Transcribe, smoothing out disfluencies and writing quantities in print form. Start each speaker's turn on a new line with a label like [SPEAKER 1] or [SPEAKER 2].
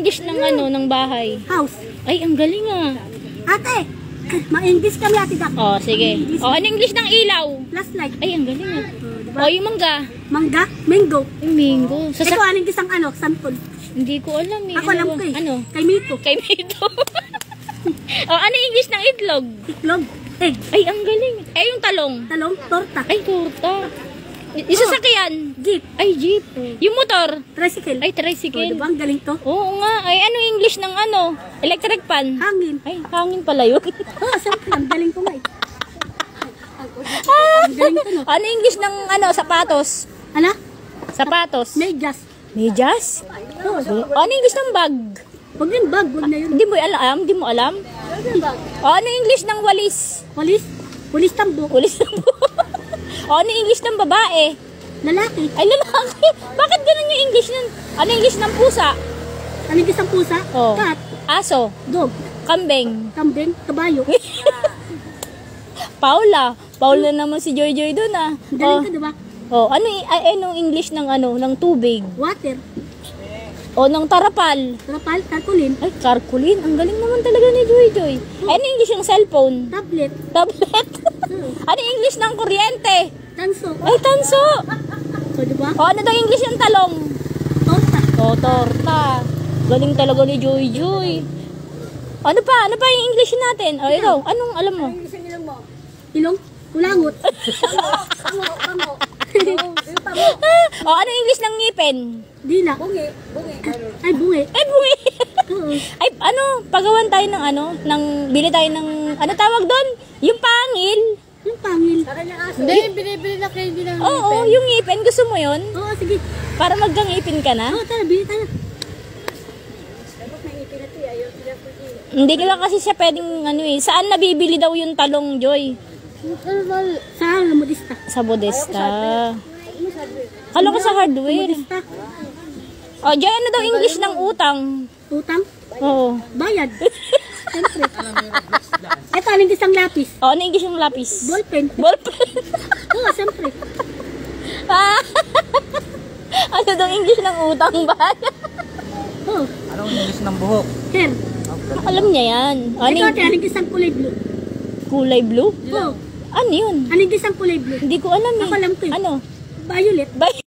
[SPEAKER 1] English ng ano, ng bahay?
[SPEAKER 2] House.
[SPEAKER 1] Ay, ang galing ah.
[SPEAKER 2] Ate, ma-English kami ate dak.
[SPEAKER 1] Oh, sige. Oh, ano English ng ilaw?
[SPEAKER 2] Flashlight.
[SPEAKER 1] Ay, ang galing ah.
[SPEAKER 2] Diba?
[SPEAKER 1] Oh, yung mangga.
[SPEAKER 2] Mangga, mango.
[SPEAKER 1] Ay, mango.
[SPEAKER 2] Ito anong isang ano, sampol.
[SPEAKER 1] Hindi ko alam eh.
[SPEAKER 2] Ako alam ko eh.
[SPEAKER 1] Ano?
[SPEAKER 2] Kay Miko.
[SPEAKER 1] Kay Mito. Oh, ano English ng itlog?
[SPEAKER 2] Itlog. Egg.
[SPEAKER 1] Ay, ang galing. Eh, yung talong.
[SPEAKER 2] Talong. Torta.
[SPEAKER 1] Ay, torta. Yung sasakyan.
[SPEAKER 2] Jeep.
[SPEAKER 1] Ay, jeep. Yung motor.
[SPEAKER 2] Tricycle.
[SPEAKER 1] Ay, tricycle.
[SPEAKER 2] Diba ang galing to?
[SPEAKER 1] Oo nga. Ay, ano English ng ano? Electric pan?
[SPEAKER 2] Hangin.
[SPEAKER 1] Ay, hangin pala yun.
[SPEAKER 2] Oh, siyempre. Ang galing ko nga eh. Ang galing ko no.
[SPEAKER 1] Ano English ng ano, sapatos?
[SPEAKER 2] Ano?
[SPEAKER 1] Sapatos.
[SPEAKER 2] Medyas.
[SPEAKER 1] Medyas?
[SPEAKER 2] Oh,
[SPEAKER 1] Ano English ng bag?
[SPEAKER 2] wag yun bag. Wag na yun.
[SPEAKER 1] Hindi mo alam? Hindi mo alam? Ano English ng walis?
[SPEAKER 2] Walis. Walis tambo.
[SPEAKER 1] Walis ng ano English ng babae?
[SPEAKER 2] Lalaki.
[SPEAKER 1] Ay, lalaki. Bakit ganun yung English ng... Ano English ng pusa?
[SPEAKER 2] Anong isang pusa?
[SPEAKER 1] Oh.
[SPEAKER 2] Cat.
[SPEAKER 1] Aso.
[SPEAKER 2] Dog.
[SPEAKER 1] Kambing.
[SPEAKER 2] Kambing. Kabayo.
[SPEAKER 1] Paula. Paula naman si Joy Joy doon ah.
[SPEAKER 2] Galing ka diba?
[SPEAKER 1] Oh, anong English ng ano, ng tubig?
[SPEAKER 2] Water.
[SPEAKER 1] O ng tarapal.
[SPEAKER 2] Trapal. Tarpaulin.
[SPEAKER 1] Ay, karkulin. Ang galing naman talaga ni Joy Joy. Ano English ng cellphone?
[SPEAKER 2] Tablet.
[SPEAKER 1] Tablet. Ano English ng kuryente?
[SPEAKER 2] Tanso.
[SPEAKER 1] Ay, tanso.
[SPEAKER 2] So, diba?
[SPEAKER 1] O, ano daw English ng talong?
[SPEAKER 2] Torta.
[SPEAKER 1] O, torta. Galing talaga ni Joy Joy. Ano pa? Ano pa yung English natin? O, ikaw. Anong alam mo?
[SPEAKER 2] Ilong. Kulangot.
[SPEAKER 1] O, ano English ng ngipin?
[SPEAKER 2] Dila. Ay, bungi.
[SPEAKER 1] Ay, bungi.
[SPEAKER 2] Oo.
[SPEAKER 1] Ay, ano, pagawan tayo ng ano, bili tayo ng, ano tawag doon? Yung pangil.
[SPEAKER 2] Yung pangil.
[SPEAKER 3] Hindi, binibili na kayo din ng
[SPEAKER 1] Oo, yung ngipin. Gusto mo yun?
[SPEAKER 2] Oo, sige.
[SPEAKER 1] Para magkangipin ka na?
[SPEAKER 2] Oo, tara, bili tayo.
[SPEAKER 1] Hindi ka lang kasi siya pwedeng, ano eh. Saan nabibili daw yung talong, Joy?
[SPEAKER 2] Sa modista.
[SPEAKER 1] Sa Bodesta. Kala ko sa hardware.
[SPEAKER 2] Modista.
[SPEAKER 1] O, Joy, ano daw English ng utang?
[SPEAKER 2] Utang.
[SPEAKER 1] Oo.
[SPEAKER 2] Bayad. Siyempre. Ito, anong isang lapis?
[SPEAKER 1] O, ano English ng lapis?
[SPEAKER 2] Ballpen.
[SPEAKER 1] Ballpen.
[SPEAKER 2] Oo, siyempre.
[SPEAKER 1] Ah. Ano daw English ng utang ba?
[SPEAKER 2] Oo.
[SPEAKER 4] Anong English ng buhok?
[SPEAKER 2] Hair.
[SPEAKER 1] Alam niya yan. Ano
[SPEAKER 2] Ito, anong isang kulay blue?
[SPEAKER 1] kulay blue?
[SPEAKER 2] Oo.
[SPEAKER 1] Ano yun?
[SPEAKER 2] Anong isang kulay blue?
[SPEAKER 1] Hindi ko alam eh.
[SPEAKER 2] Ako alam ko eh.
[SPEAKER 1] Ano?
[SPEAKER 2] Violet.
[SPEAKER 1] Ba